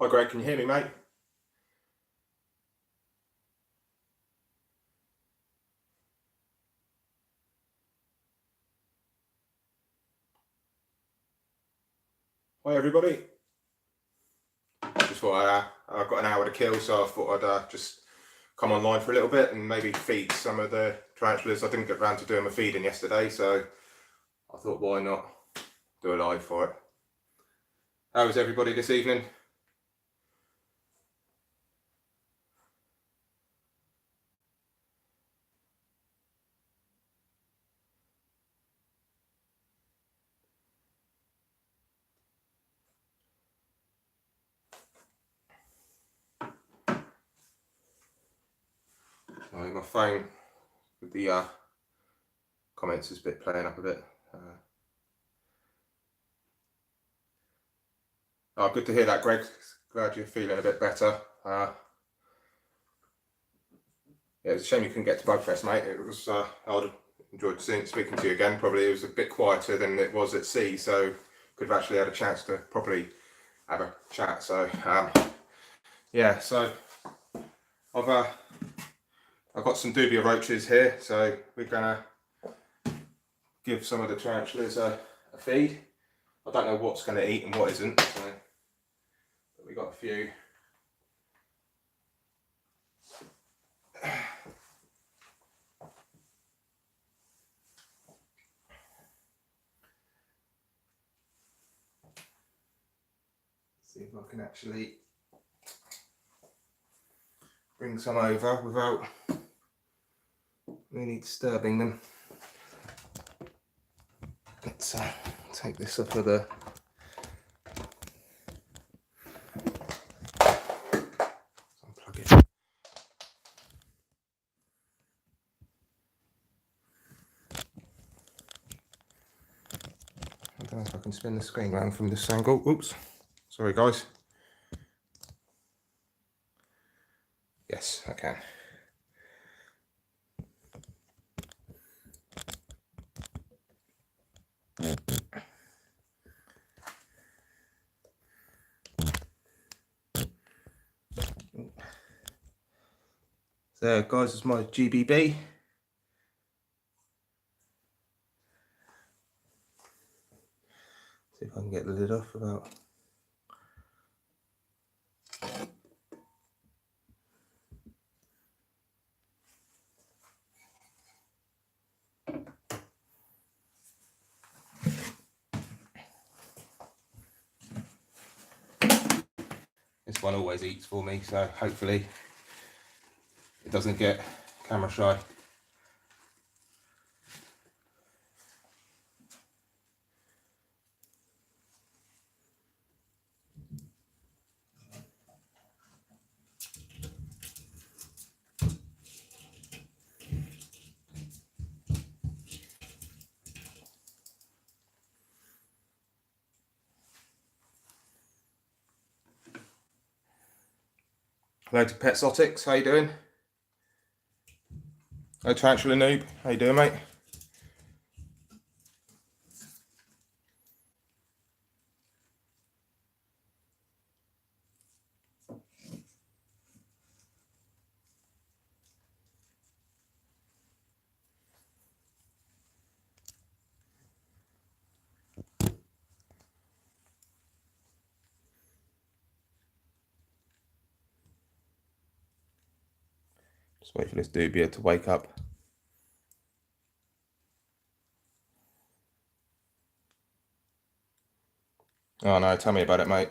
Hi Greg, can you hear me, mate? Hi everybody. Just thought I've got an hour to kill, so I thought I'd just come online for a little bit and maybe feed some of the tarantulas. I didn't get around to doing my feeding yesterday, so I thought why not do a live for it. How is everybody this evening? My phone with the comments is playing up a bit. Oh, good to hear that, Greg. Glad you're feeling a bit better. Yeah, it's a shame you couldn't get to Bugfest, mate. It was I would have enjoyed speaking to you again. Probably it was a bit quieter than it was at sea, so could have actually had a chance to properly have a chat. So yeah, so I've got some dubia roaches here, so we're gonna give some of the tarantulas a feed. I don't know what's going to eat and what isn't, so but we got a few. See if I can actually bring some over without really disturbing them. Let's take this off of the unplug it. I don't know if I can spin the screen around from this angle. Oops, sorry guys. Yes, I can. So guys, it's my GBB. See if I can get the lid off without. This one always eats for me, so hopefully it doesn't get camera shy. Hello to Petsotics, how you doing? Hello Tarantula Noob, how you doing, mate? Just wait for this dubia to wake up. Oh no, tell me about it, mate.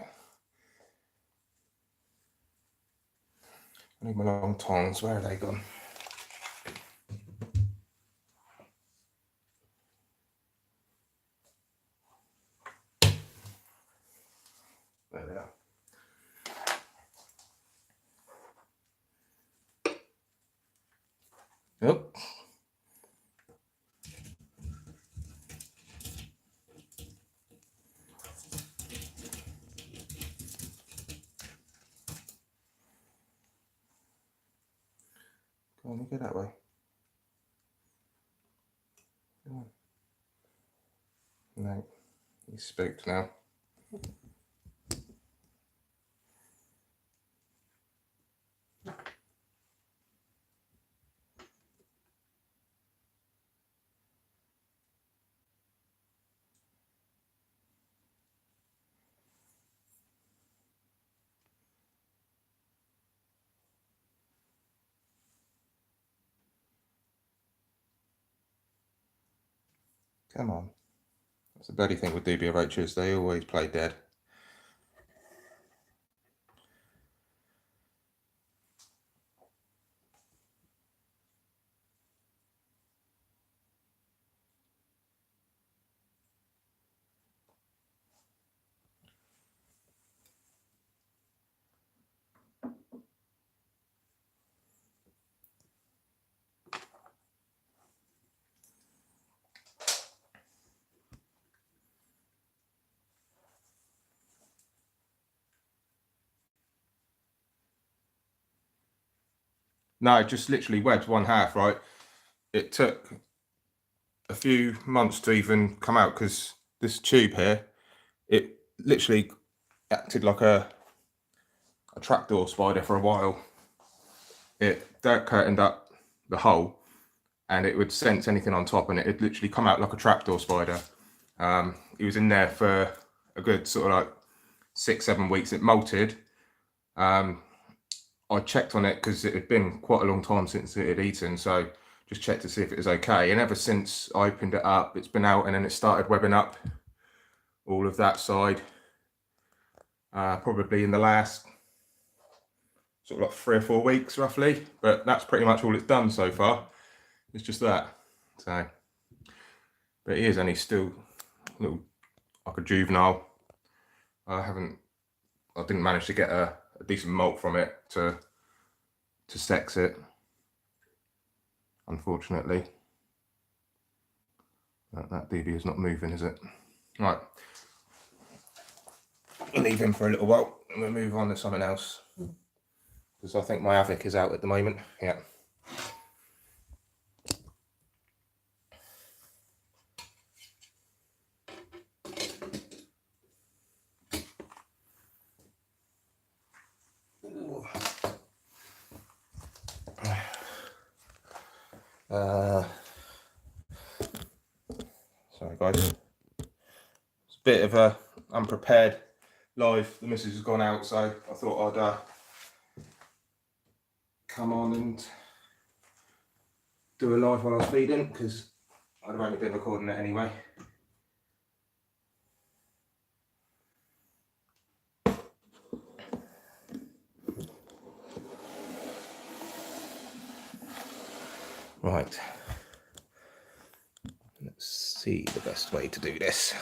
I need my long tongs, where are they gone? There they are. Yep. Go on, go that way. Come on. No, he's spooked now. Come on. That's the bloody thing with dubia roaches, they always play dead. No, just literally webbed one half, right? It took a few months to even come out because this tube here, it literally acted like a trapdoor spider for a while. It dirt curtained up the hole and it would sense anything on top and it'd literally come out like a trapdoor spider. He was in there for a good sort of like 6-7 weeks. It molted. I checked on it because it had been quite a long time since it had eaten, so just checked to see if it was okay. And ever since I opened it up, it's been out and then it started webbing up all of that side. Probably in the last sort of like 3 or 4 weeks roughly, but that's pretty much all it's done so far. It's just that. So, but he is only still a little like a juvenile. I didn't manage to get a decent molt from it to sex it, unfortunately. That dubia is not moving, is it? Right, we'll leave him for a little while and we'll move on to something else because I think my Avic is out at the moment. Yeah. Sorry guys, it's a bit of a unprepared live. The missus has gone out, so I thought I'd come on and do a live while I was feeding because I'd have only been recording it anyway. Right, let's see the best way to do this.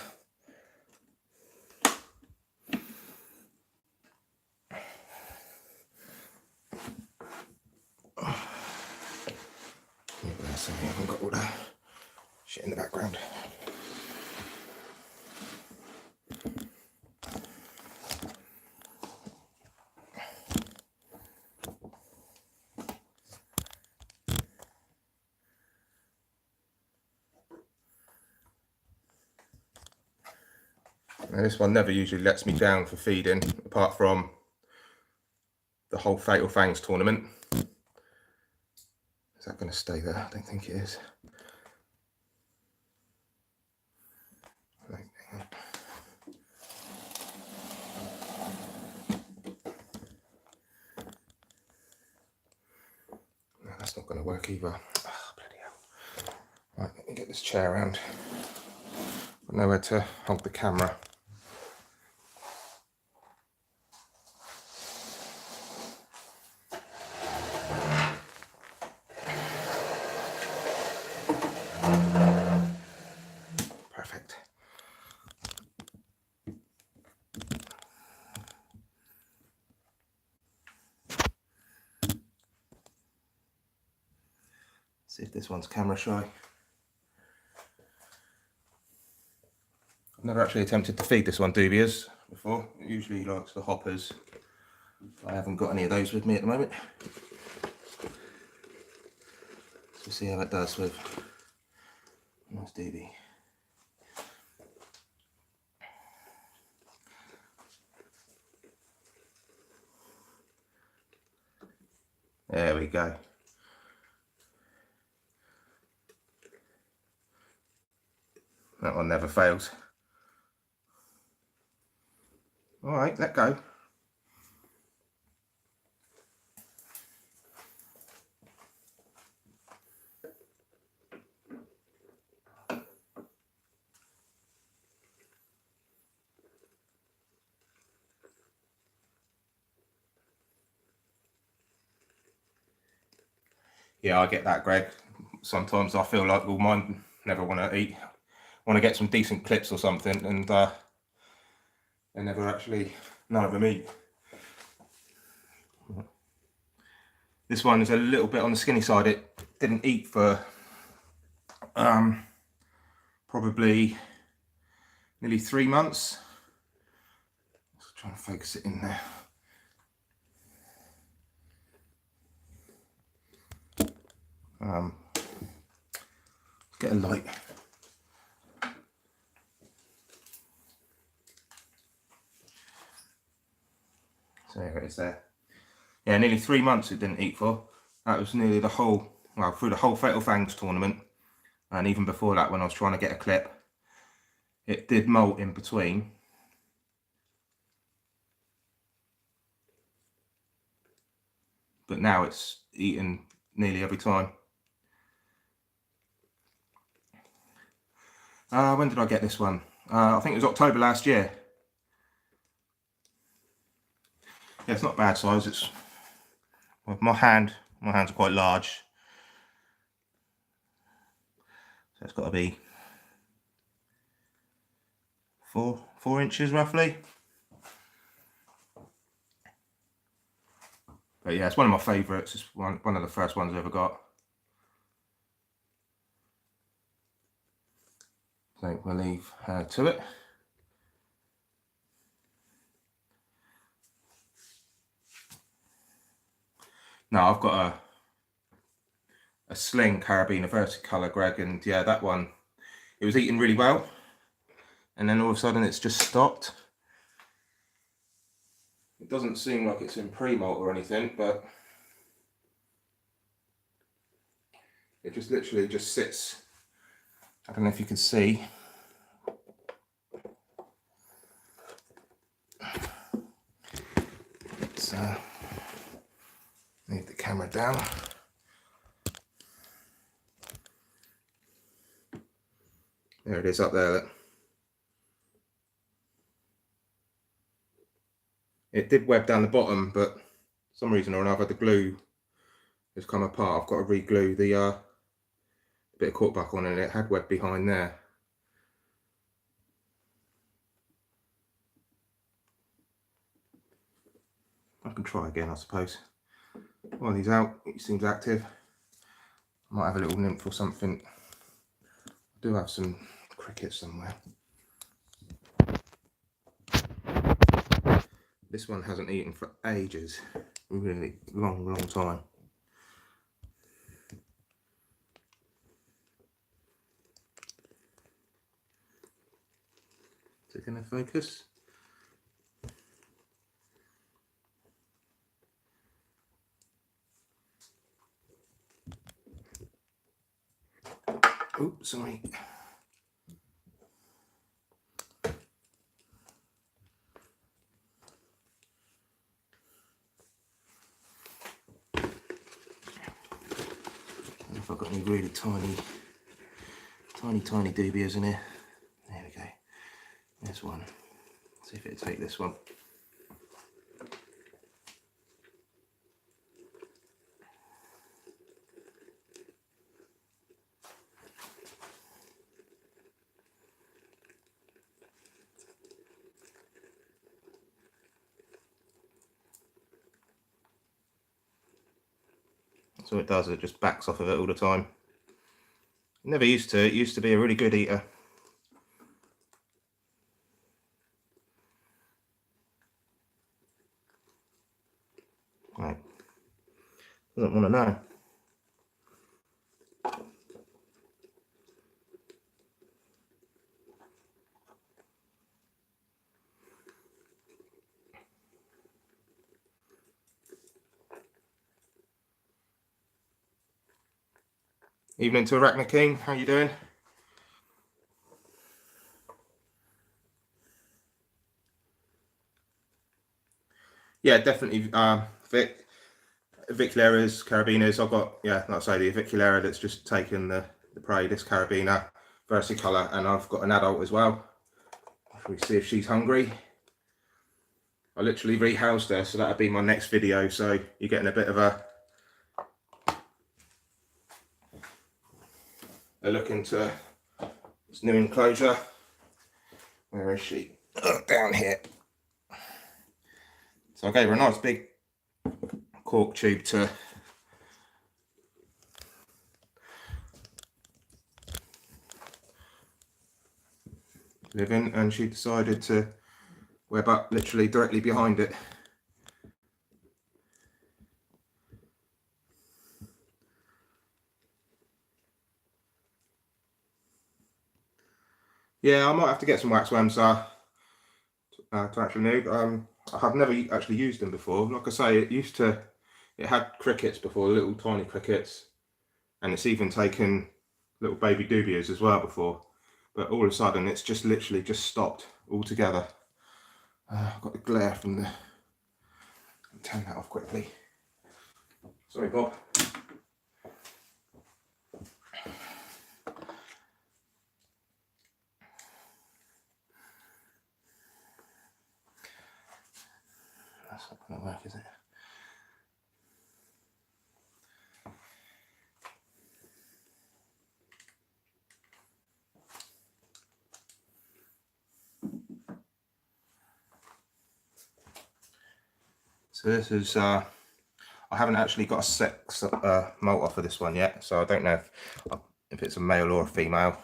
So we haven't got all the shit in the background. Now this one never usually lets me down for feeding, apart from the whole Fatal Fangs tournament. Is that going to stay there? I don't think it is. No, that's not going to work either. Oh, bloody hell. Right, let me get this chair around. Got nowhere to hold the camera. Perfect. See if this one's camera shy. I've never actually attempted to feed this one dubias before. It usually likes the hoppers. I haven't got any of those with me at the moment. So we'll see how it does with nice dubie. There we go. That one never fails. All right, let go. Yeah, I get that, Greg. Sometimes I feel like, well, mine never want to get some decent clips or something, and they never actually, none of them eat. This one is a little bit on the skinny side. It didn't eat for probably nearly 3 months. Just trying to focus it in there. Get a light. So there it is there. Yeah, nearly 3 months it didn't eat for. That was nearly the whole, well, through the whole Fatal Fangs tournament. And even before that, when I was trying to get a clip, it did molt in between. But now it's eaten nearly every time. When did I get this one? I think it was October last year. Yeah, it's not bad size. It's, well, my hands are quite large. So it's got to be 4 inches roughly. But yeah, it's one of my favourites. It's one of the first ones I ever got. So we'll leave her to it. Now I've got a Sling Carabiner Versicolor, Greg, and yeah, that one, it was eating really well, and then all of a sudden it's just stopped. It doesn't seem like it's in pre-molt or anything, but it just literally just sits. I don't know if you can see. Let's move the camera down. There it is up there. Look. It did web down the bottom, but for some reason or another the glue has come apart. I've got to re-glue the bit of cork back on, and it had web behind there. I can try again, I suppose. While he's out, he seems active. I might have a little nymph or something. I do have some crickets somewhere. This one hasn't eaten for ages. Really long time. Is it going to focus? Oops, sorry. If I've got any really tiny dubias in here. There we go. There's one. See if it'll take this one. So it does, it just backs off of it all the time. Never used to, it used to be a really good eater. Right, doesn't want to know. Evening to Arachna King, how you doing? Yeah, definitely Vicularas, Carabinas. I've got, yeah, like I say, the Aviculera that's just taken the prey, this Carabiner Versicolor, and I've got an adult as well. Shall we see if she's hungry? I literally rehoused her, so that'll be my next video, so you're getting a bit of a they're looking to this new enclosure. Where is she? Down here. So I gave her a nice big cork tube to live in, and she decided to web up literally directly behind it. Yeah, I might have to get some wax worms to actually move. I have never actually used them before. Like I say, it had crickets before, little tiny crickets, and it's even taken little baby dubias as well before. But all of a sudden, it's just literally just stopped altogether. I've got the glare from the. I'll turn that off quickly. Sorry, Bob. That's not going to work, is it? So this is, I haven't actually got a sex molt off of this one yet, so I don't know if it's a male or a female.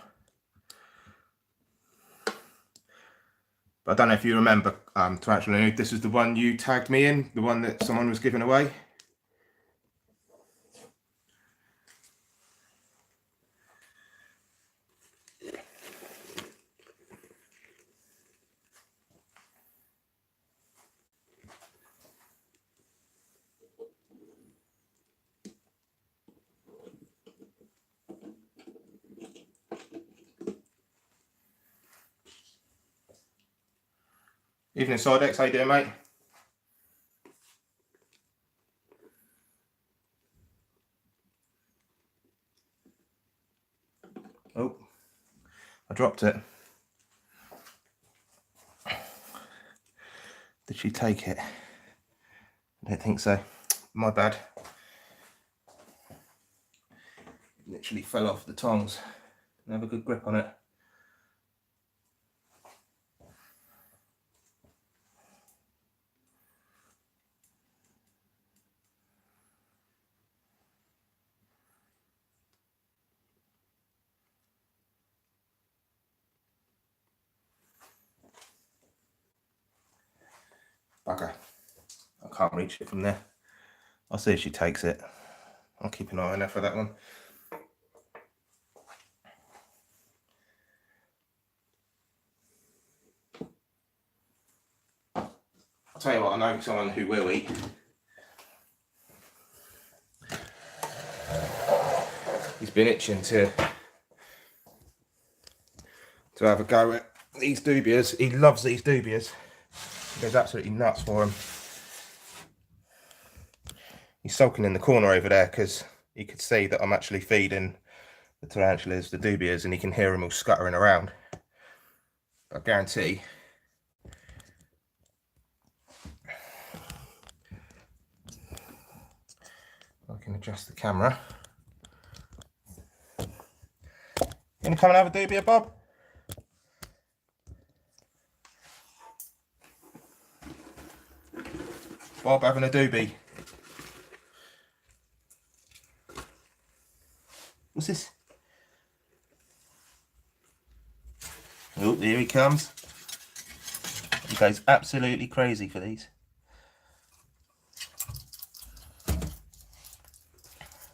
But I don't know if you remember, Tarantula, this is the one you tagged me in, the one that someone was giving away. Evening, Sidex, how you doing, mate? Oh, I dropped it. Did she take it? I don't think so. My bad. Literally fell off the tongs. Have a good grip on it. Bugger. I can't reach it from there. I'll see if she takes it. I'll keep an eye on her for that one. I'll tell you what, I know someone who will eat. He's been itching to have a go at these dubias. He loves these dubias. He goes absolutely nuts for them. He's sulking in the corner over there because he could see that I'm actually feeding the tarantulas, the dubias, and he can hear them all scuttering around. I guarantee I can adjust the camera. You gonna come and have a dubia, Bob? Bob having a doobie. What's this? Oh, here he comes. He goes absolutely crazy for these.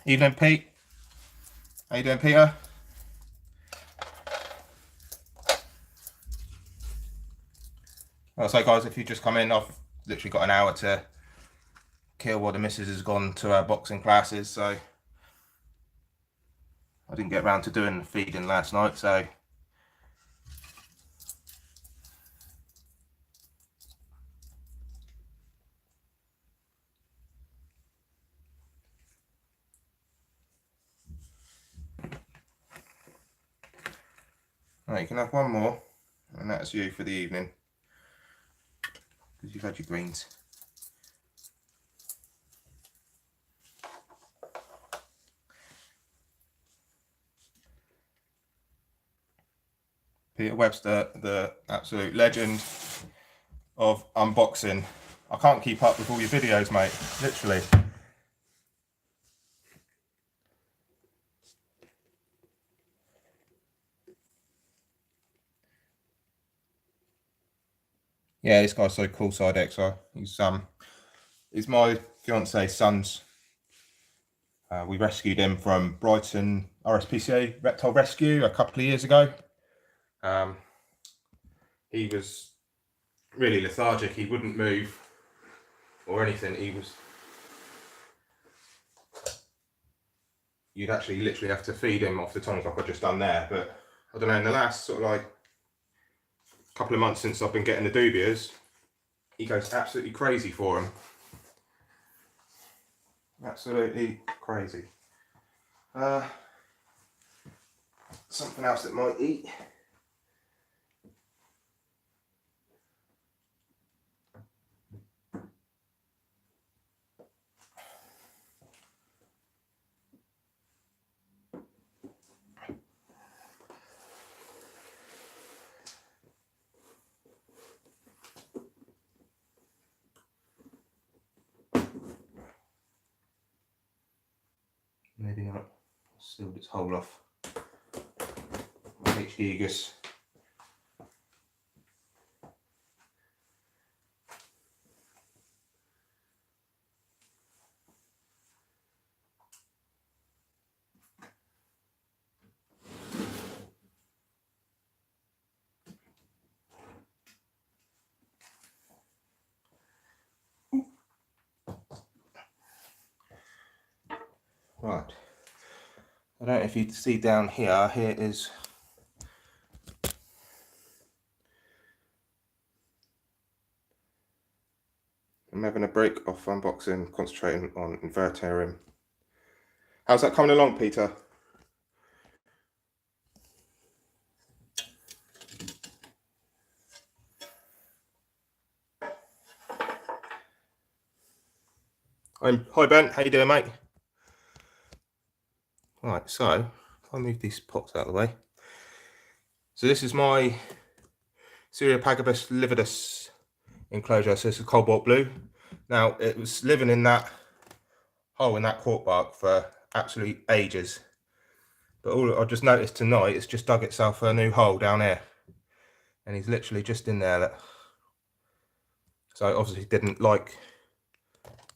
Evening, Pete. How you doing, Peter? Well, so guys, if you just come in, I've literally got an hour to kill while the missus has gone to her boxing classes, so I didn't get around to doing the feeding last night, so right, you can have one more, and that's you for the evening, because you've had your greens. Peter Webster, the absolute legend of unboxing. I can't keep up with all your videos, mate, literally. Yeah, this guy's so cool, Side XR. He's my fiance's son's. We rescued him from Brighton RSPCA Reptile Rescue a couple of years ago. He was really lethargic. He wouldn't move or anything. You'd actually literally have to feed him off the tongs like I've just done there. But I don't know, in the last sort of like couple of months since I've been getting the dubias, he goes absolutely crazy for him. Absolutely crazy. Something else that might eat. Maybe not. Sealed its hole off. H. Gigas. Right. I don't know if you can see down here. Here is I'm having a break off unboxing, concentrating on inverterium. How's that coming along, Peter? Hi Ben, how you doing, mate? Right, so if I move these pots out of the way. So this is my Cereopagabus lividus enclosure. So it's a cobalt blue. Now it was living in that hole in that cork bark for absolute ages. But all I just noticed tonight, it's just dug itself a new hole down here. And he's literally just in there. So obviously didn't like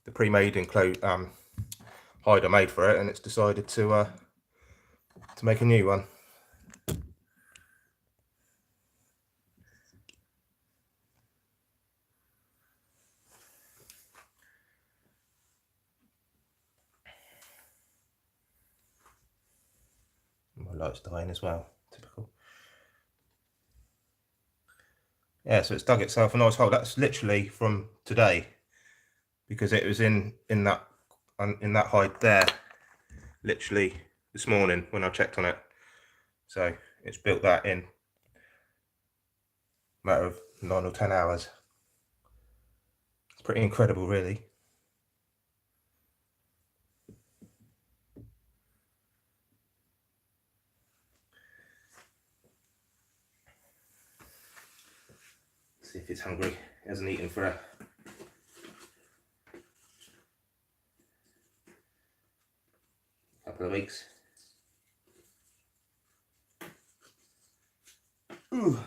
the pre-made hide I made for it, and it's decided to make a new one. My light's dying as well, typical. Yeah, so it's dug itself a nice hole. That's literally from today, because it was in that hide there, literally this morning when I checked on it. So it's built that in a matter of 9 or 10 hours. It's pretty incredible, really. See if it's hungry. It hasn't eaten for a couple of weeks. Ooh.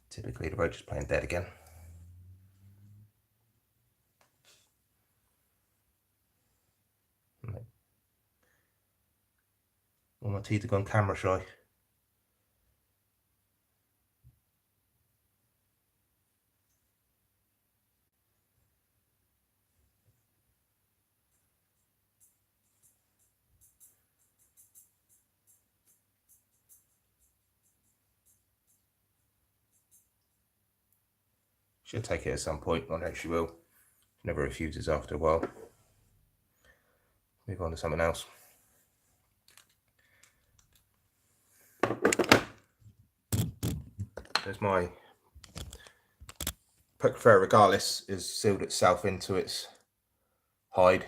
Typically the roach is playing dead again. All my teeth have gone camera shy. She'll take it at some point. I know she will. Never refuses after a while. Move on to something else. There's my Pocafera regalis is sealed itself into its hide.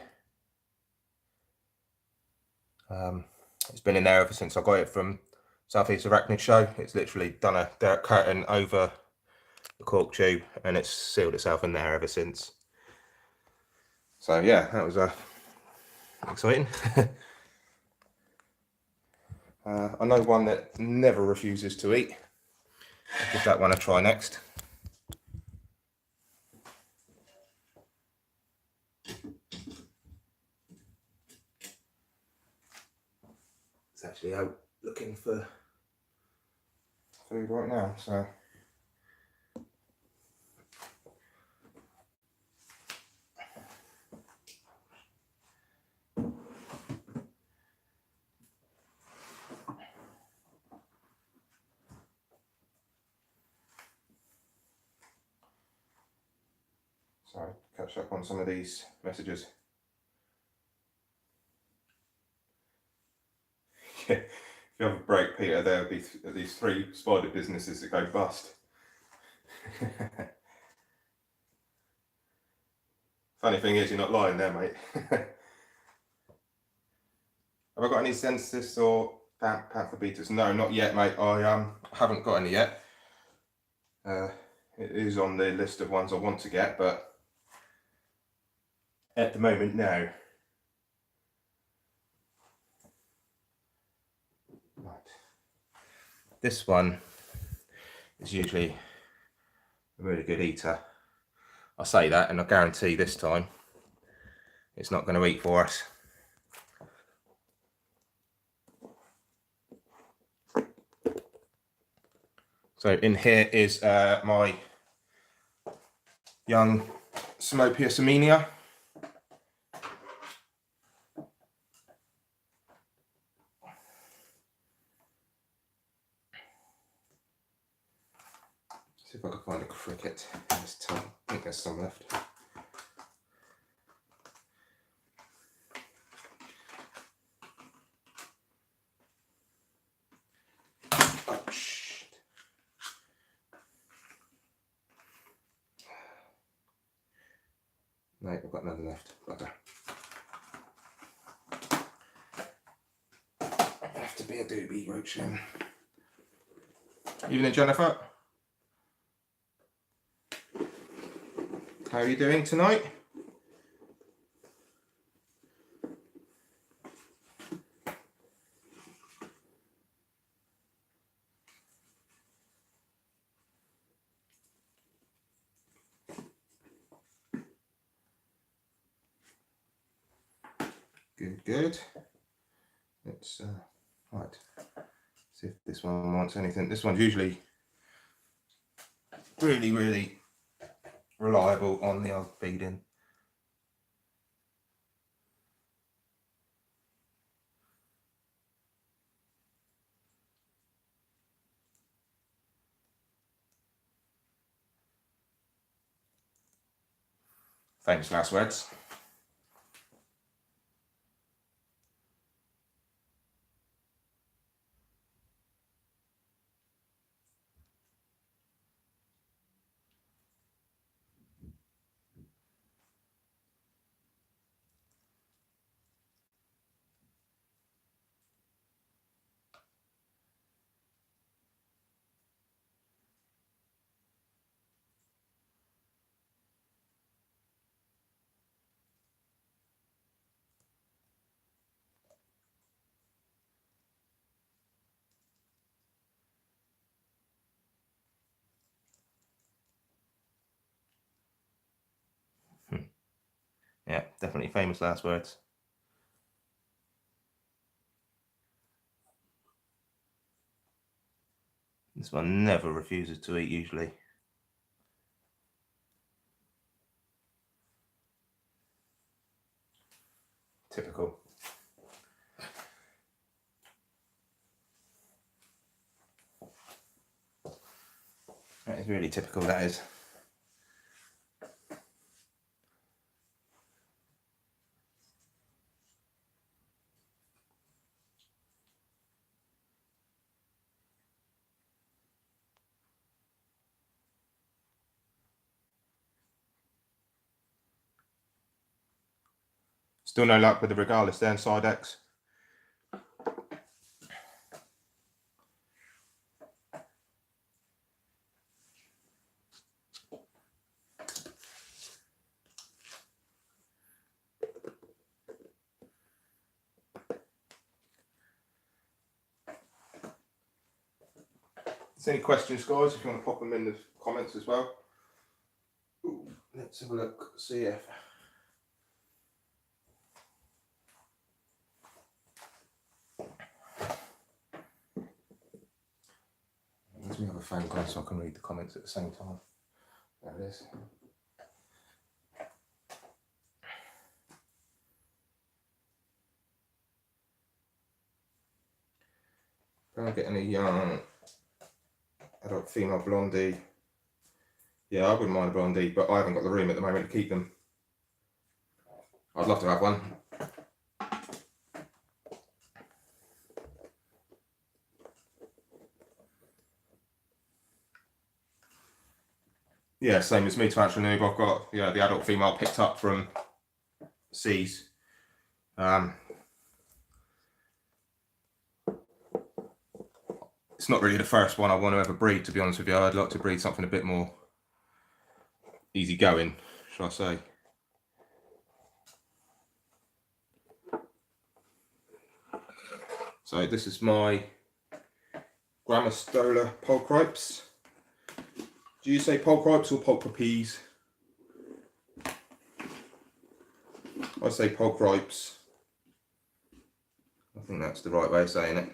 It's been in there ever since I got it from Southeast Arachnid Show. It's literally done a dirt curtain over the cork tube and it's sealed itself in there ever since. So yeah, that was exciting. I know one that never refuses to eat. I'll give that one a try next. It's actually out looking for food right now, so catch up on some of these messages. Yeah, if you have a break, Peter, there'll be these 3 spider businesses that go bust. Funny thing is, you're not lying there, mate. Have I got any Sensis or Panther Beaters? No, not yet, mate. I haven't got any yet. It is on the list of ones I want to get, but at the moment, no. Right. This one is usually a really good eater. I say that, and I guarantee this time it's not going to eat for us. So in here is my young Smopia semenia. See if I can find a cricket in this tub. I think there's some left. Oh, shit. No, I've got none left. Bugger. I have to be a doobie roach then. Evening, Jennifer. How are you doing tonight? Good. Let's right. See if this one wants anything. This one's usually really reliable on the odd feeding. Thanks, last words. Yeah, definitely famous last words. This one never refuses to eat usually. Typical. That is really typical, that is. Still no luck with the Regalis there in side X. Any questions, guys, if you want to pop them in the comments as well. Ooh, let's have a look, see if let me have a phone call so I can read the comments at the same time. There it is. Don't get any young adult female blondie. Yeah, I wouldn't mind a blondie, but I haven't got the room at the moment to keep them. I'd love to have one. Yeah, same as me to actually noob. I've got the adult female picked up from C's. It's not really the first one I want to ever breed, to be honest with you. I'd like to breed something a bit more easygoing, shall I say. So this is my Grammostola pulchripes. Do you say pulchripes or pulchripes? I say pulchripes. I think that's the right way of saying it.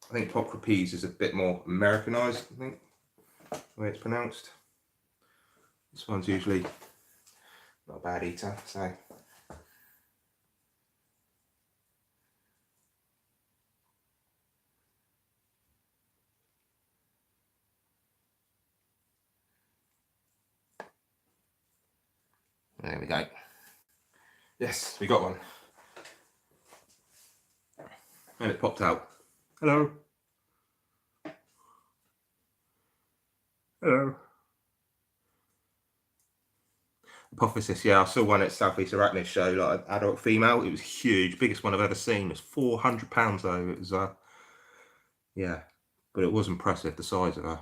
I think pulchripes is a bit more Americanized, I think, the way it's pronounced. This one's usually not a bad eater, so. There we go. Yes, we got one. And it popped out. Hello. Hello. Apophysis, yeah, I saw one at Southeast Arachnid show, like an adult female. It was huge, biggest one I've ever seen. It was 400 pounds though. It was, yeah, but it was impressive, the size of her.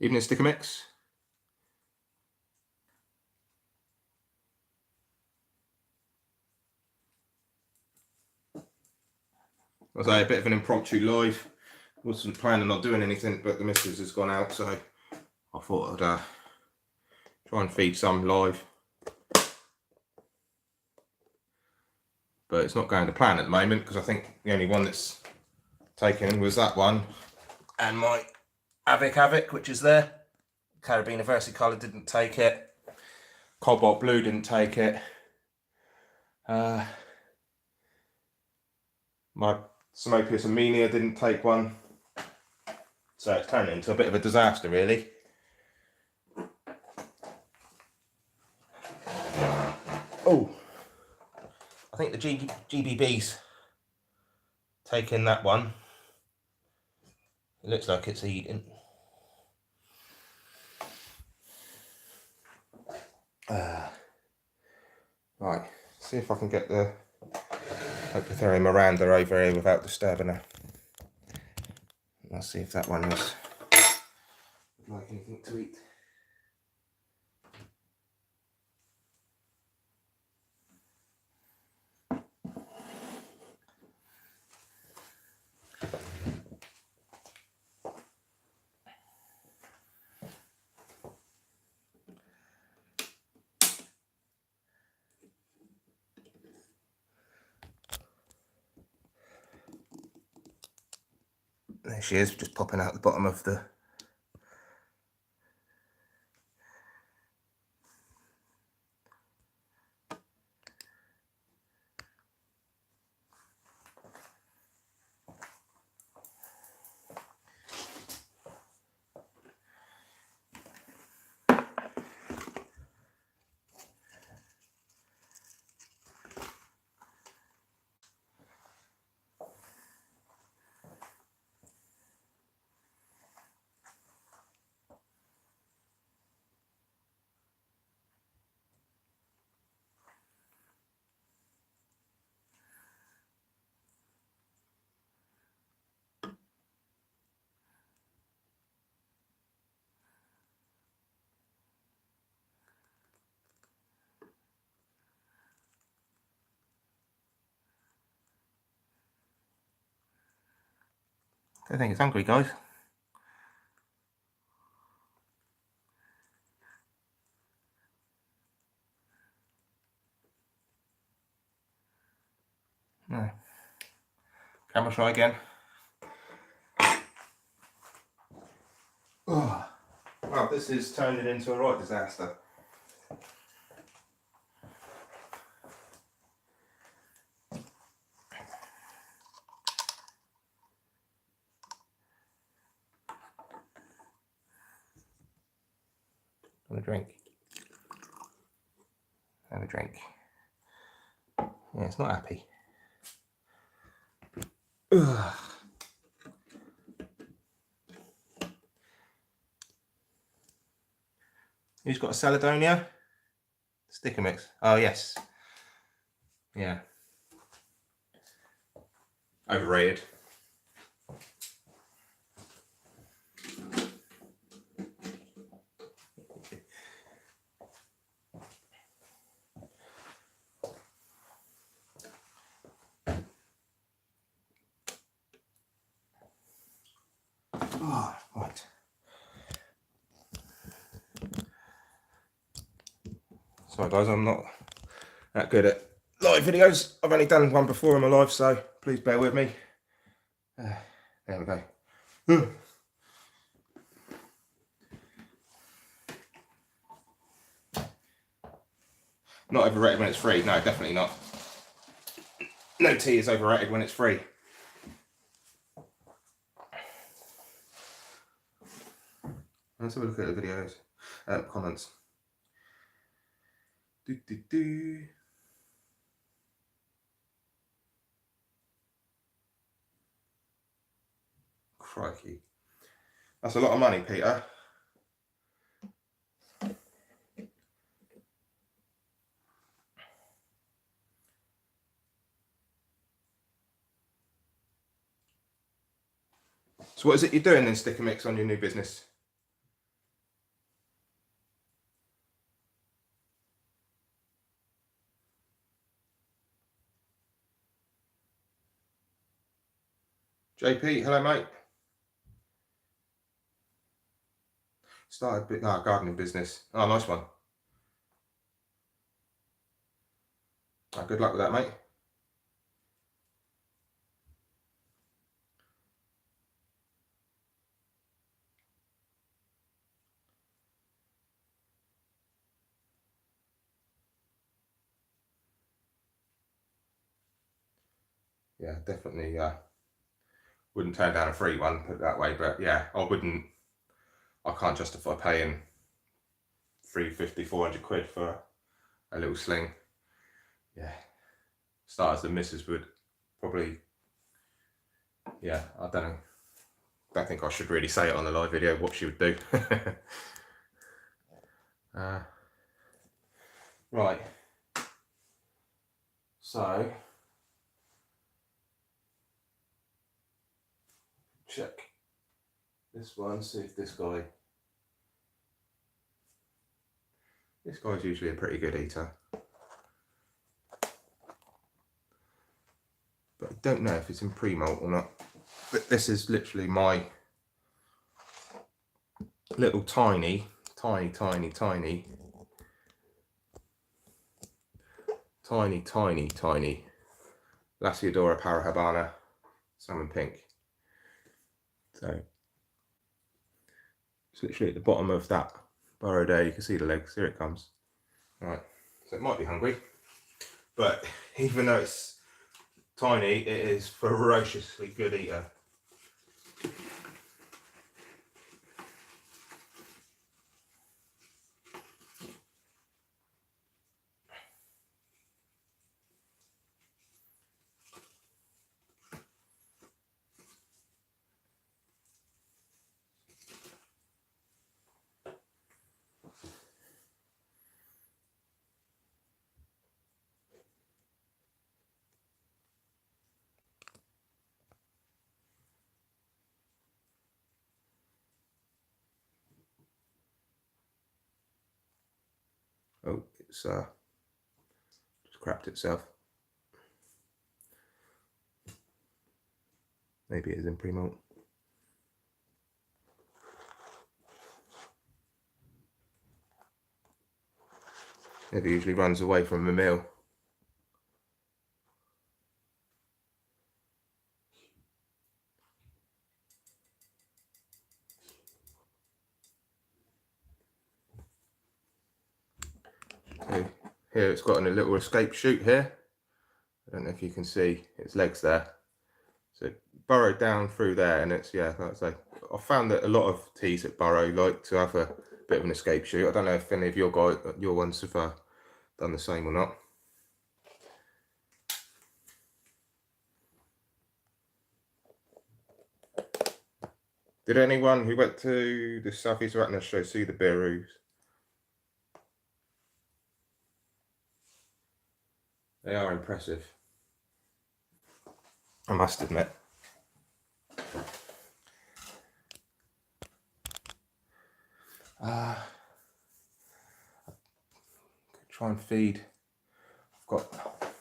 Evening, Sticker Mix. I was a bit of an impromptu live. Wasn't planning on doing anything, but the missus has gone out, so I thought I'd try and feed some live. But it's not going to plan at the moment, because I think the only one that's taken was that one. And my Avic, which is there. Carabiner Versicolor didn't take it. Cobalt Blue didn't take it. My Simopius Amenia didn't take one. So it's turned into a bit of a disaster, really. Oh, I think the GBB's taking that one. It looks like it's eating. Right, see if I can get the Opitherium Miranda over here without disturbing her. Let's see if that one would like anything to eat. There she is, just popping out the bottom of the... I think it's hungry, guys. No. Camera try again. Oh. Well, this is turning into a right disaster. Have a drink. Have a drink. Yeah, it's not happy. Ugh. Who's got a Saladonia? Sticker mix. Oh, yes. Yeah. Overrated. Oh, right. Sorry guys, I'm not that good at live videos. I've only done one before in my life, so please bear with me. There we go. Not overrated when it's free. No, definitely not. No tea is overrated when it's free. Let's have a look at the videos. Comments. Crikey. That's a lot of money, Peter. So what is it you're doing then, Sticker Mix, on your new business? JP, hello mate. Started a gardening business. Oh, nice one. Oh, good luck with that, mate. Yeah, definitely wouldn't turn down a free one, put it that way. But yeah, I can't justify paying 350, 400 quid for a little sling. Yeah, start as the missus would probably. Yeah, I don't know. Don't think I should really say it on the live video what she would do. Right. So check this one. See if this guy's usually a pretty good eater. But I don't know if it's in pre-malt or not. But this is literally my little tiny Lasiodora Parahabana salmon pink. So it's literally at the bottom of that burrow there. You can see the legs. Here it comes. Right. So it might be hungry, but even though it's tiny, it is ferociously good eater. Oh, it's just crapped itself. Maybe it is in pre-malt. Never usually runs away from a meal. So here it's got a little escape chute here. I don't know if you can see its legs there. So it burrowed down through there, and it's, yeah, like I say, I've found that a lot of teas that burrow like to have a bit of an escape chute. I don't know if any of your ones have done the same or not. Did anyone who went to the Southeast Retina Show see the Birus? They are impressive, I must admit. Try and feed. I've got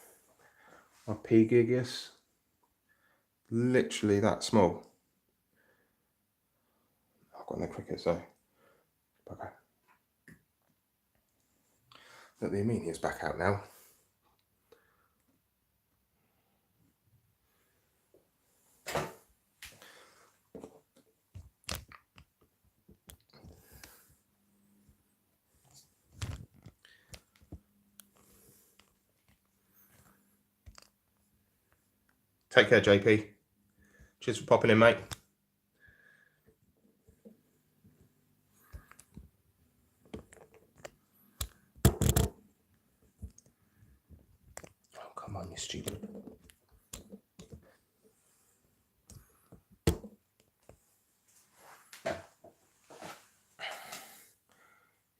my P. gigas, literally that small. I've got no cricket, so okay. Look, the Armenia's back out now. Take care, JP. Cheers for popping in, mate. Oh, come on, you stupid.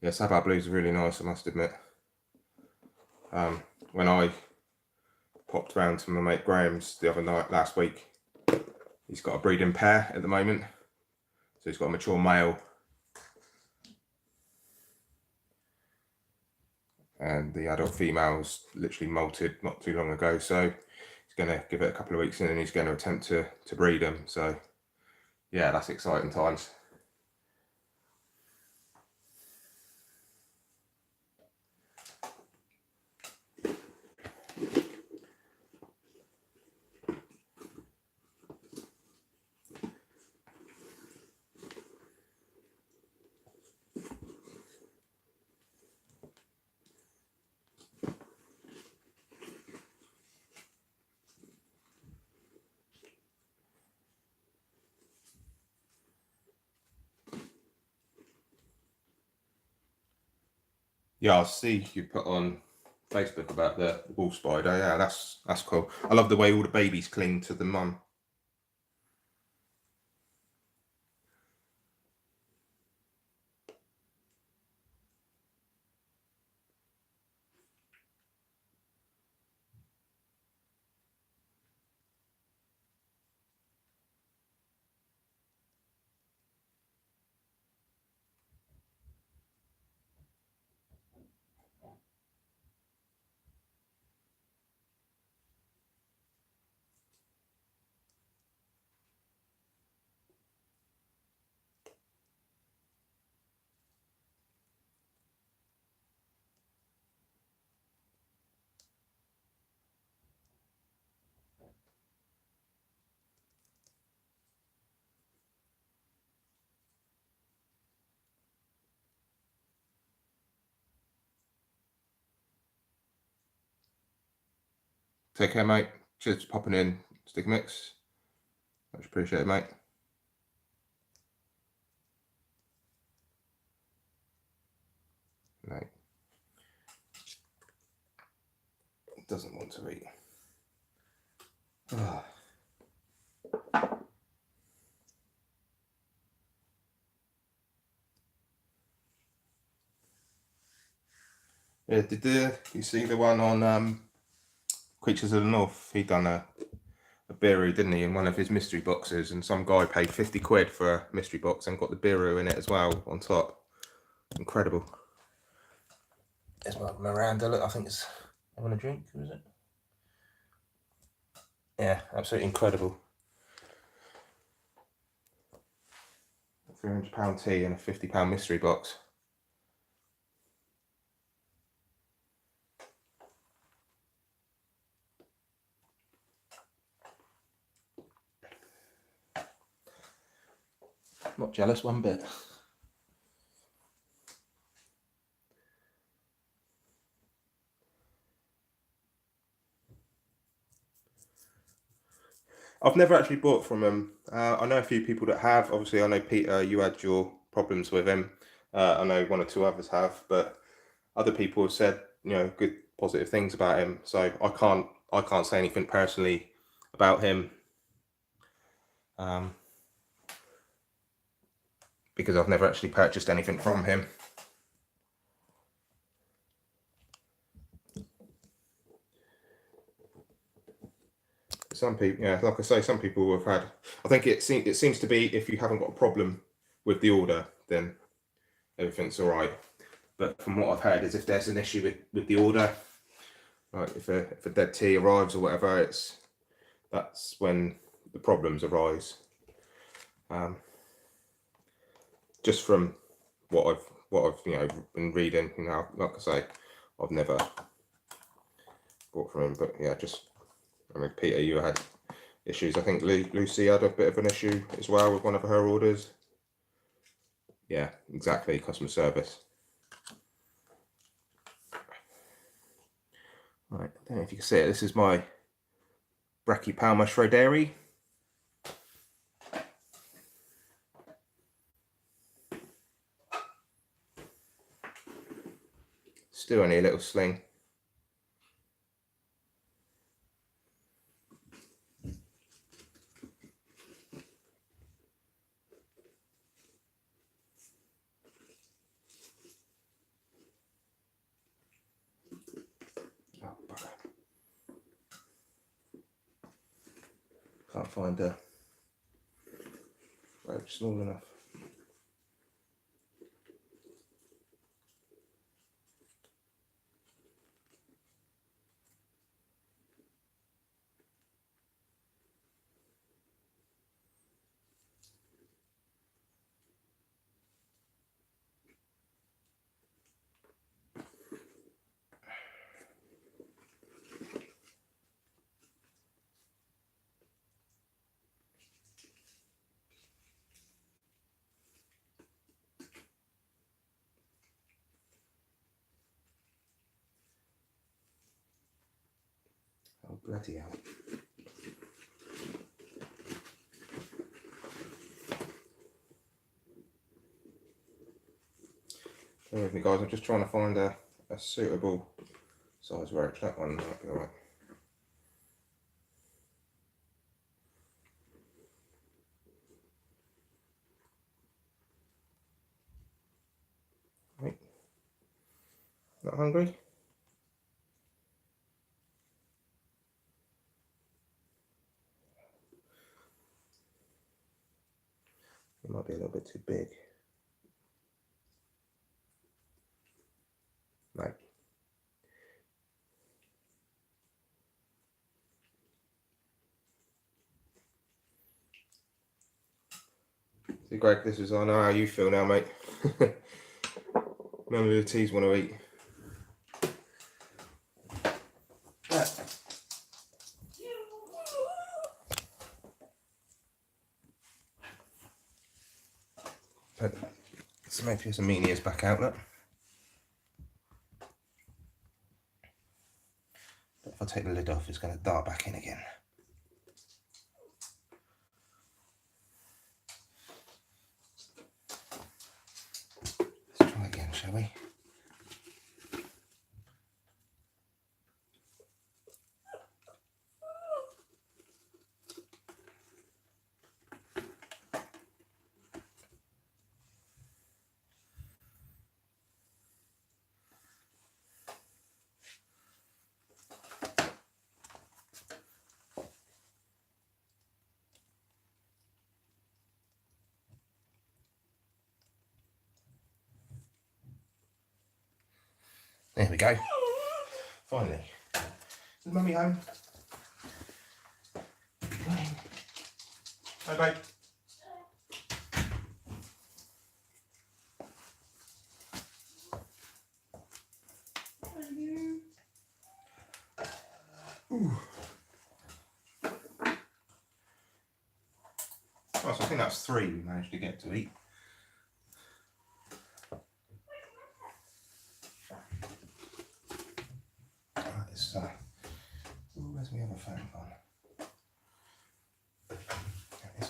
Yeah, Sabah Blues are really nice, I must admit. When I popped round to my mate Graham's the other night, last week, he's got a breeding pair at the moment. So he's got a mature male and the adult female's literally molted not too long ago. So he's going to give it a couple of weeks and then he's going to attempt to breed them. So yeah, that's exciting times. Yeah, I'll see you put on Facebook about the wolf spider. Yeah, that's cool. I love the way all the babies cling to the mum. Take care, mate. Cheers for popping in, Stick Mix. Much appreciated, mate. Mate. Doesn't want to eat. Oh. Yeah, did you see the one on Creatures of the North? He done a Biru, didn't he, in one of his mystery boxes, and some guy paid 50 quid for a mystery box and got the Biru in it as well on top. Incredible. There's my Miranda. Look, I think it's having a drink. Who is it? Yeah, absolutely incredible. £300 tea and a £50 mystery box. Not jealous one bit. I've never actually bought from him. I know a few people that have. Obviously, I know Peter, you had your problems with him. I know one or two others have, but other people have said, you know, good positive things about him. So I can't say anything personally about him, because I've never actually purchased anything from him. Some people, yeah, like I say, some people have had. I think it seems to be, if you haven't got a problem with the order, then everything's all right. But from what I've heard, is if there's an issue with the order, like if a dead tea arrives or whatever, that's when the problems arise. Just from what I've been reading, like I say, I've never bought from him, but yeah, I mean, Peter, you had issues. I think Lucy had a bit of an issue as well with one of her orders. Yeah, exactly, customer service. Right, I don't know if you can see it. This is my Brachypelma schroederi. Still only a little sling. Oh, bugger. Can't find a rope small enough. Oh, bloody hell. Bear with me, guys. I'm just trying to find a suitable size rope. That one might be alright. Right. Not hungry? It might be a little bit too big. Right. See, Greg, I know how you feel now, mate. None of the teas want to eat. But let's maybe some meat ears back out, look. But if I take the lid off, it's going to dart back in again. Let's try again, shall we? There we go. Finally. Is Mummy home? Bye bye. Ooh. Oh, so I think that's 3 we managed to get to eat. It's, where's my other phone gone? There it is.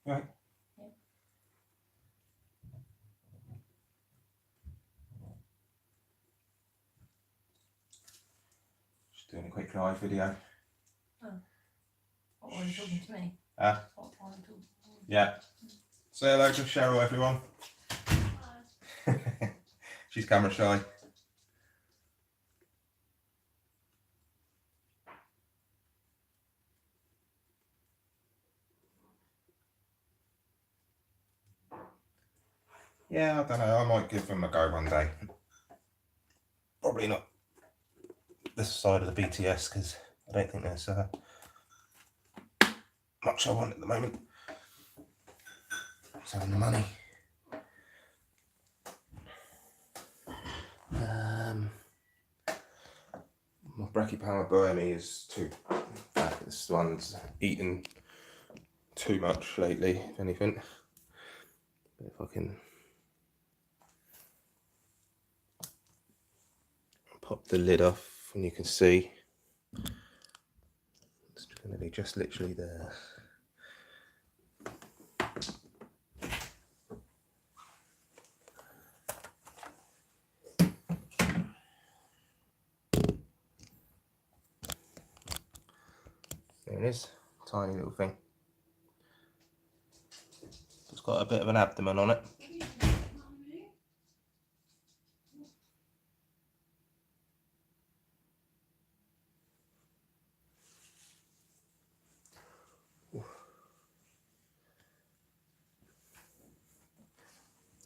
Right. Just doing a quick live video. Oh. What were you talking to me? What were you talking to me? Yeah. Say hello to Cheryl, everyone. She's camera shy. Yeah, I don't know. I might give them a go one day. Probably not this side of the BTS because I don't think there's much I want at the moment. So the money. My Brachypelma bohemi is too fat. This one's eaten too much lately, if anything. If I can pop the lid off and you can see it's going to be just literally there. There it is, tiny little thing. It's got a bit of an abdomen on it.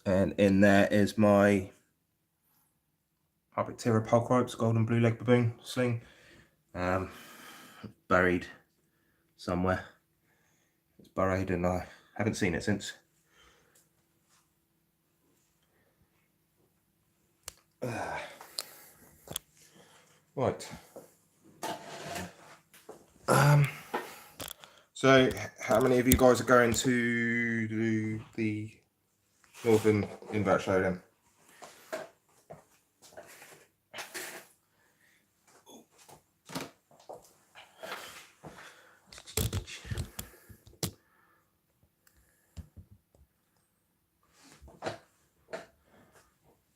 And in there is my Arctoptera pulchrops golden blue leg baboon sling, buried somewhere. It's buried and I haven't seen it since. Right. So how many of you guys are going to do the Northern Invert Show then?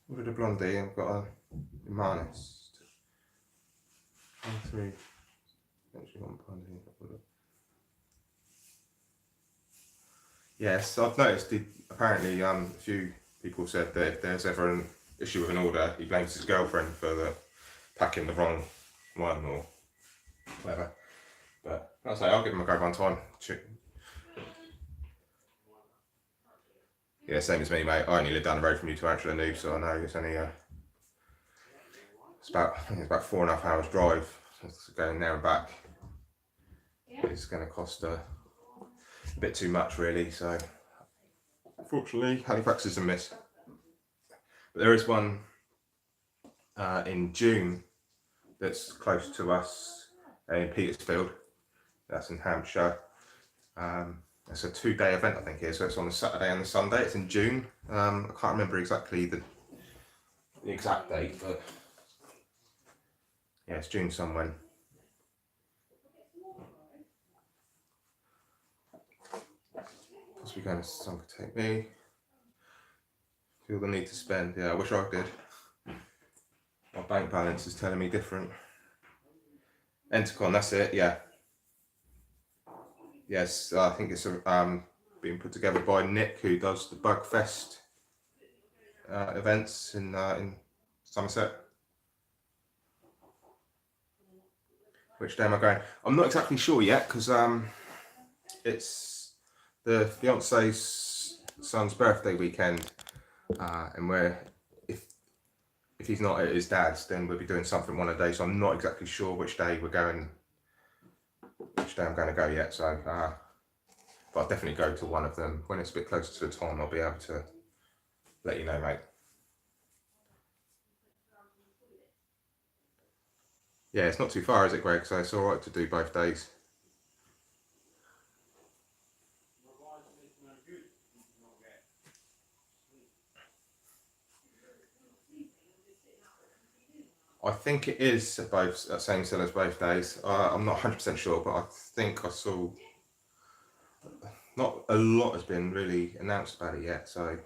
What did a blondie? I've got a Manus. 1, 3. Actually, 1 blondie. Yes, I've noticed. Apparently, a few people said that if there's ever an issue with an order, he blames his girlfriend for packing the wrong one or whatever. But I'll say I'll give him a go one time. Yeah, same as me, mate. I only live down the road from you to Antrim Noob, so I know it's only it's about 4.5 hours drive. So going there and back. It's going to cost a bit too much, really. So unfortunately, Halifax is a miss. But there is one in June that's close to us in Petersfield. That's in Hampshire. It's a 2-day event, I think, here. So it's on the Saturday and the Sunday. It's in June. I can't remember exactly the exact date, but yeah, it's June somewhere. Possibly going to some could take me. Feel the need to spend. Yeah, I wish I did. My bank balance is telling me different. Entercon, that's it. Yeah. Yes, I think it's being put together by Nick, who does the Bugfest events in Somerset. Which day am I going? I'm not exactly sure yet because it's the fiance's son's birthday weekend, and if he's not at his dad's, then we'll be doing something one of the days. So I'm not exactly sure which day we're going, which day I'm going to go yet. So but I'll definitely go to one of them. When it's a bit closer to the time, I'll be able to let you know, mate. Yeah, it's not too far, is it, Greg? So it's all right to do both days. I think it is both same sellers both days. I'm not 100% sure, but I think I saw not a lot has been really announced about it yet. So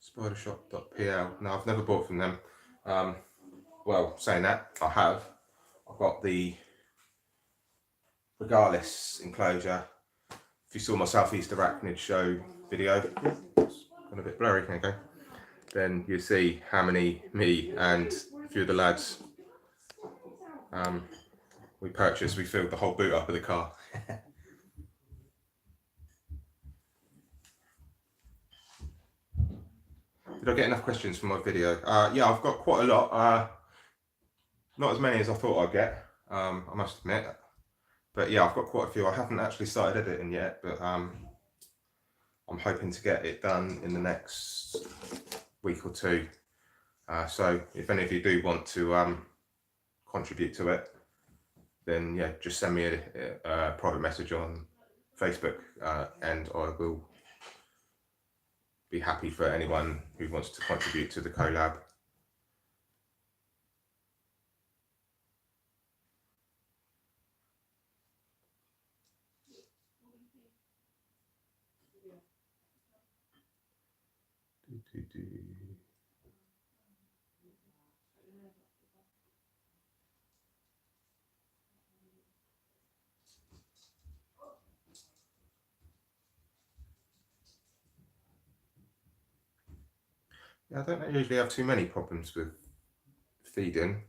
spidershop.pl. No, I've never bought from them. Well, saying that, I have. I've got the Regardless enclosure. If you saw my Southeast Arachnid show video, it's gone a bit blurry, can I go? Then you see how many me and a few of the lads we purchased. We filled the whole boot up of the car. Did I get enough questions for my video? Yeah, I've got quite a lot. Not as many as I thought I'd get, I must admit. But yeah, I've got quite a few. I haven't actually started editing yet, but I'm hoping to get it done in the next week or two. So if any of you do want to contribute to it, then yeah, just send me a private message on Facebook, and I will be happy for anyone who wants to contribute to the collab. Yeah, I don't usually have too many problems with feeding.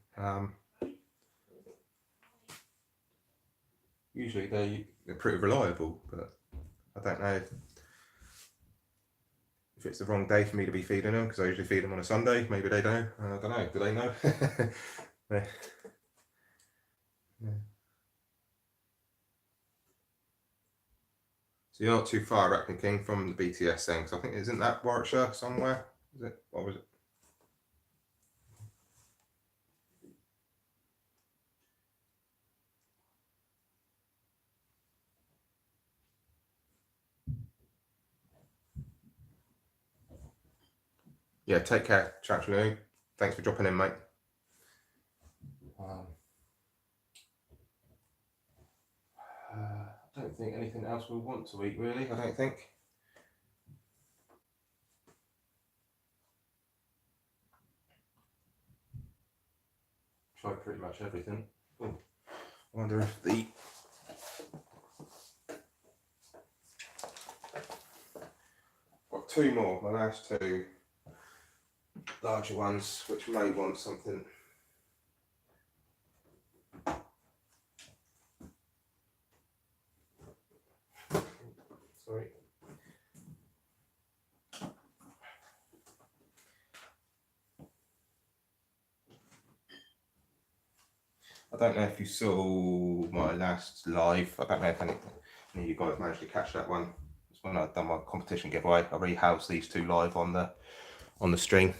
Usually they're pretty reliable, but I don't know if it's the wrong day for me to be feeding them, because I usually feed them on a Sunday. Maybe they don't. I don't know. Do they know? Yeah. Yeah. So you're not too far, Arachnid King, from the BTS thing. So I think, isn't that Warwickshire somewhere? Is it? What was it? Yeah, take care, Chatchaloo. Thanks for dropping in, mate. I don't think anything else we'll want to eat, really. I don't think. Tried pretty much everything. Ooh. I wonder if the got two more, my last two larger ones, which may want something. Sorry. I don't know if you saw my last live. I don't know if any of you guys managed to catch that one. It's when I'd done my competition giveaway. I rehoused these two live on the stream.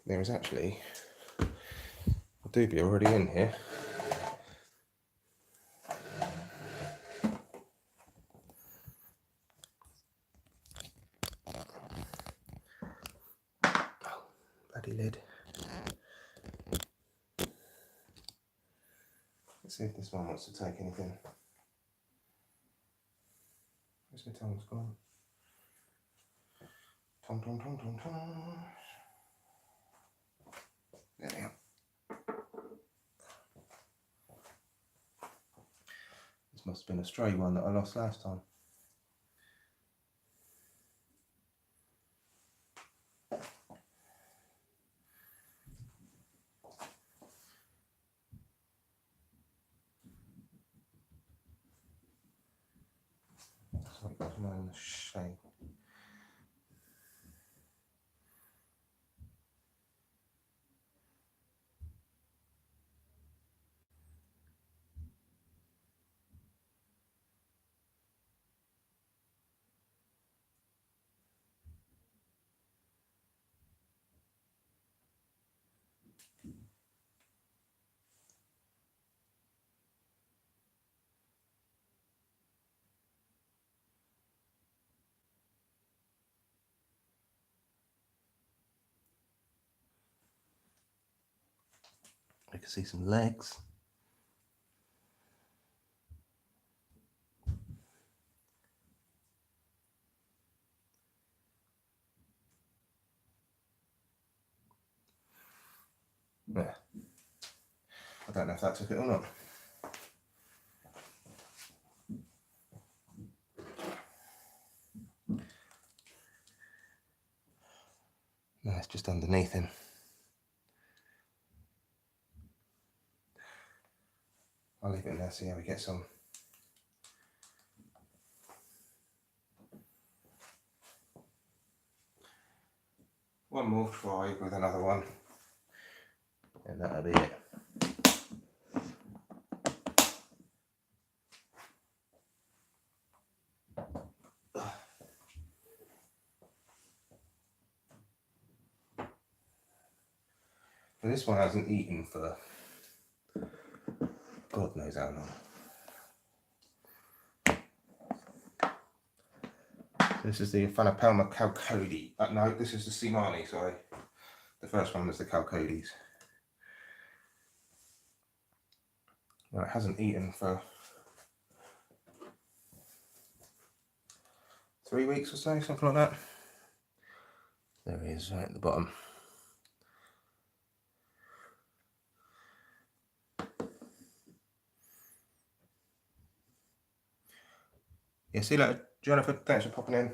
There is actually a doobie already in here. Oh, bloody lid. Let's see if this one wants to take anything. Where's my tongue's gone? Tom, tom, tom, tom, tom. There we are. This must have been a stray one that I lost last time. mine in the shade. I can see some legs. Yeah. I don't know if that took it or not. No, it's just underneath him. I'll leave it in there, see how we get some. One more try with another one, and that'll be it. But this one hasn't eaten for God knows how long. This is the Phanapelma chalcodie. No, this is the Simani, sorry. The first one was the chalcodies. Well, it hasn't eaten for 3 weeks or so, something like that. There he is, right at the bottom. Yeah, see you later, Jennifer. Thanks for popping in.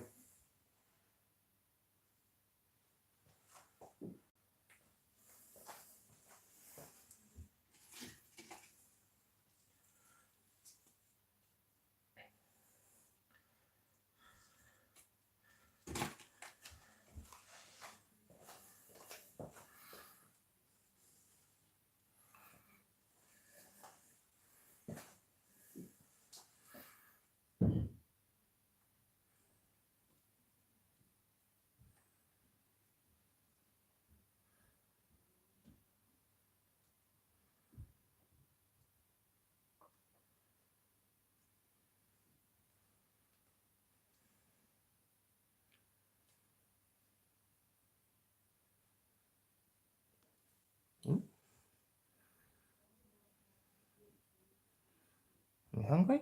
You hungry?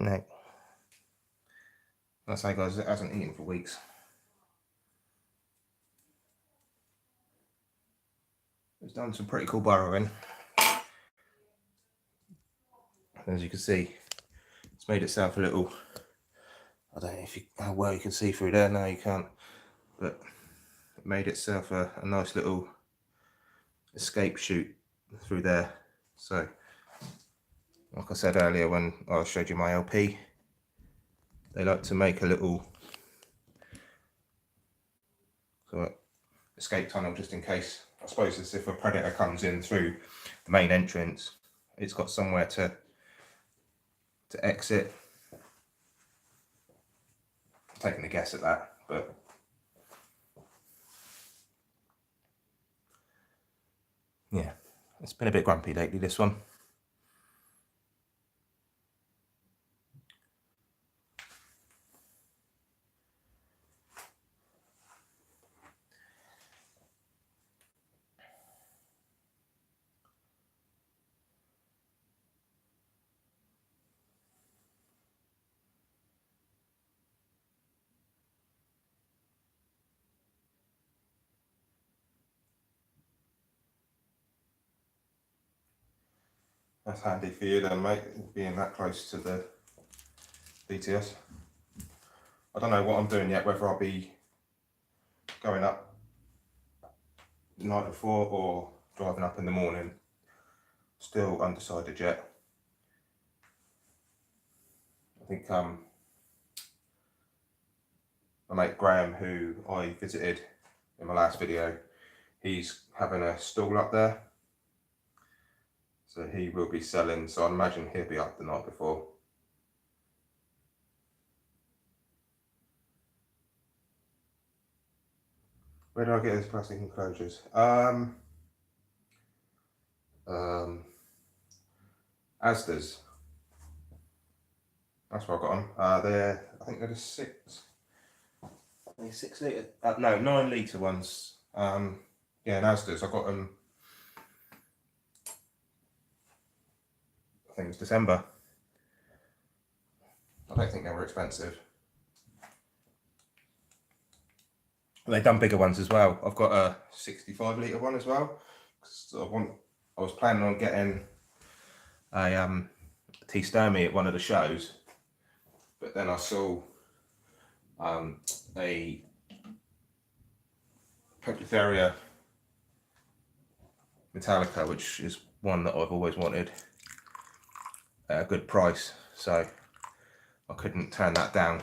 No. I say, guys, it hasn't eaten for weeks. It's done some pretty cool burrowing. As you can see, it's made itself a little, I don't know how well you can see through there. No, you can't. But it made itself a nice little escape chute through there. So, like I said earlier when I showed you my LP, they like to make a little sort of escape tunnel just in case. I suppose as if a predator comes in through the main entrance, it's got somewhere to exit. I'm taking a guess at that, but yeah, it's been a bit grumpy lately, this one. That's handy for you then, mate, being that close to the DTS. I don't know what I'm doing yet, whether I'll be going up the night before or driving up in the morning. Still undecided yet. I think my mate Graham, who I visited in my last video, he's having a stall up there. So he will be selling, so I imagine he'll be up the night before. Where do I get those plastic enclosures? Asda's. That's where I got them. I think they're the 6 litre. No, 9 litre ones. Yeah, in Asda's. I got them. I think it was December. I don't think they were expensive. They've done bigger ones as well. I've got a 65 litre one as well. I was planning on getting a tea sturmy at one of the shows, but then I saw a Poketheria Metallica, which is one that I've always wanted at a good price, so I couldn't turn that down.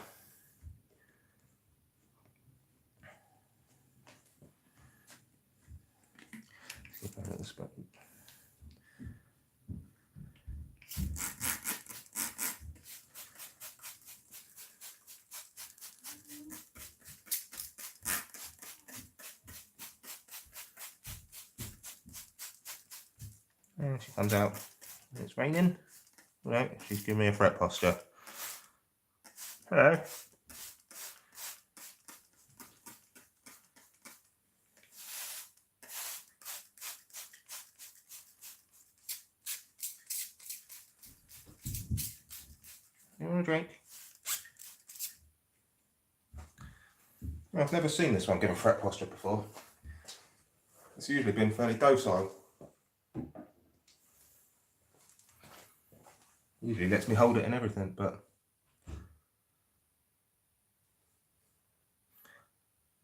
And she comes out. It's raining. Right, she's giving me a fret posture. Hello. You want a drink? Well, I've never seen this one give a fret posture before. It's usually been fairly docile. Usually lets me hold it and everything, but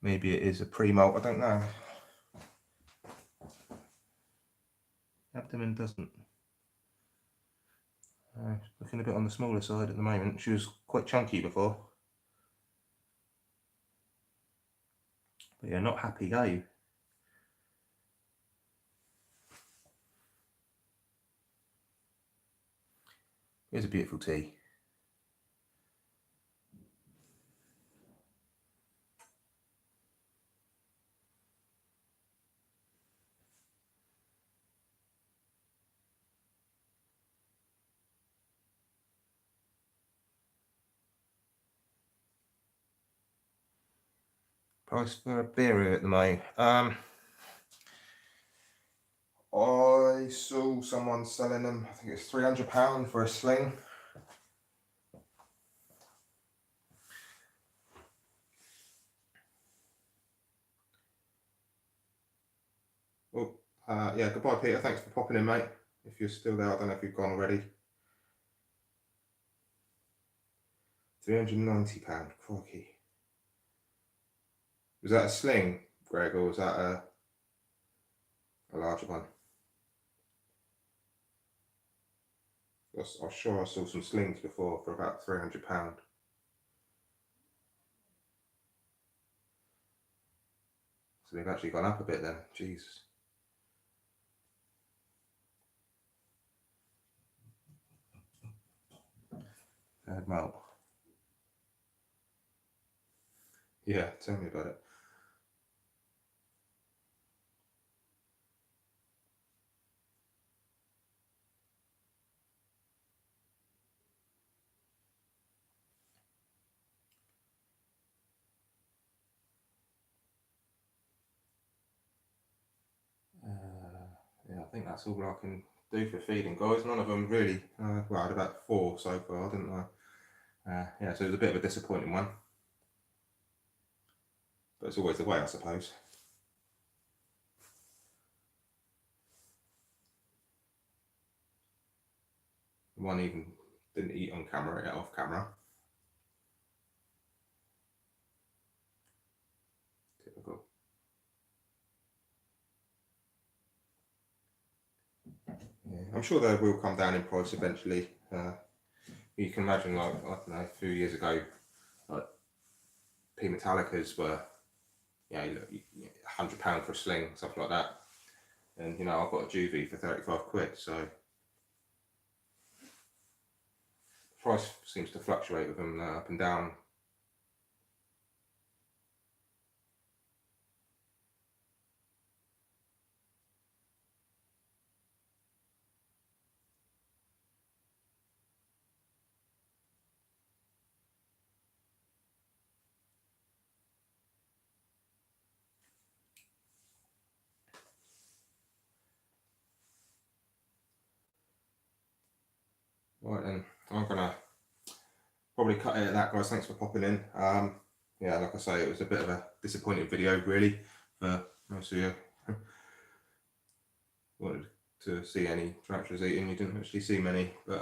maybe it is a pre-molt, I don't know. Abdomen doesn't. Looking a bit on the smaller side at the moment. She was quite chunky before. But yeah, not happy, are you? Here's a beautiful tea. Price for a beer at the moment. I saw someone selling them, I think it's £300 for a sling. Well, yeah, goodbye Peter, thanks for popping in, mate. If you're still there, I don't know if you've gone already. £390, crikey. Was that a sling, Greg, or was that a larger one? I'm sure I saw some slings before for about £300. So they've actually gone up a bit then, Jesus. Bad melt. Yeah, tell me about it. Yeah, I think that's all I can do for feeding, guys. None of them really, well, I had about 4 so far, didn't I? Yeah, so it was a bit of a disappointing one. But it's always the way, I suppose. one even didn't eat on camera, it ate off camera. Typical. Yeah, I'm sure they will come down in price eventually. You can imagine, like, I don't know, a few years ago, like P Metallicas were, £100 for a sling, stuff like that. And you know, I've got a Juvie for 35 quid, so price seems to fluctuate with them up and down. Right then, I'm gonna probably cut it at that, guys. Thanks for popping in. Yeah, like I say, it was a bit of a disappointing video, really, for most of you. Wanted to see any tarantulas eating, you didn't actually see many, but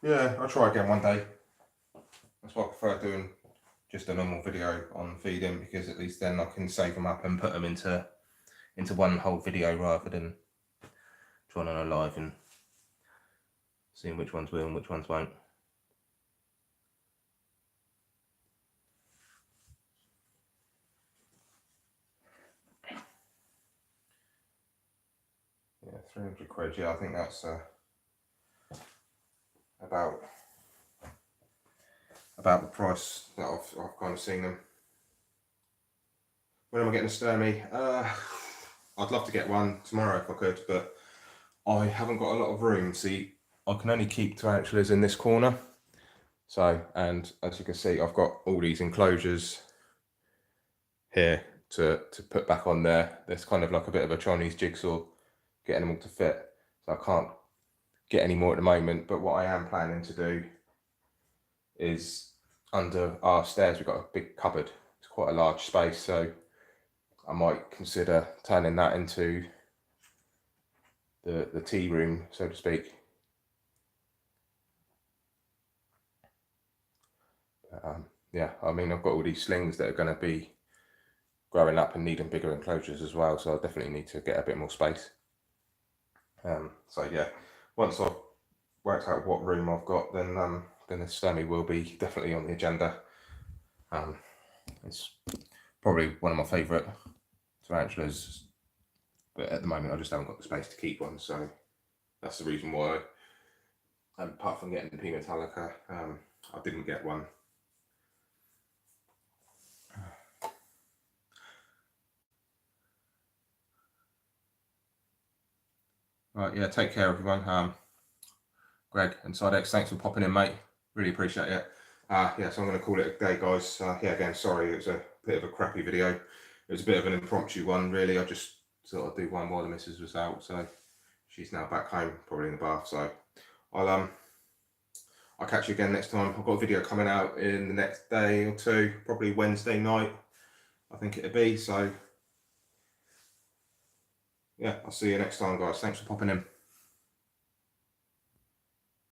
yeah, I'll try again one day. That's why I prefer doing just a normal video on feeding, because at least then I can save them up and put them into one whole video rather than trying on a live and seeing which ones will and which ones won't. Yeah, 300 quid. Yeah, I think that's about the price that I've kind of seen them. When am I getting a Sturmey? I'd love to get one tomorrow if I could, but I haven't got a lot of room. See, I can only keep tarantulas in this corner. So, and as you can see, I've got all these enclosures here to put back on there. There's kind of like a bit of a Chinese jigsaw getting them all to fit. So I can't get any more at the moment, but what I am planning to do is under our stairs, we've got a big cupboard. It's quite a large space, so I might consider turning that into the tea room, so to speak. Yeah, I mean, I've got all these slings that are going to be growing up and needing bigger enclosures as well, so I definitely need to get a bit more space. So yeah, once I've worked out what room I've got, then the Sturmey will be definitely on the agenda. It's probably one of my favourite tarantulas, but at the moment I just haven't got the space to keep one, so that's the reason why, apart from getting the P Metallica, I didn't get one. Right, yeah, take care everyone. Greg and Sidex, thanks for popping in, mate. Really appreciate it. Yeah, so I'm going to call it a day, guys. Yeah, again, sorry, it was a bit of a crappy video. It was a bit of an impromptu one, really. I just thought I'd do one while the missus was out, so she's now back home, probably in the bath. So I'll catch you again next time. I've got a video coming out in the next day or two, probably Wednesday night, I think it'll be. So yeah, I'll see you next time, guys. Thanks for popping in.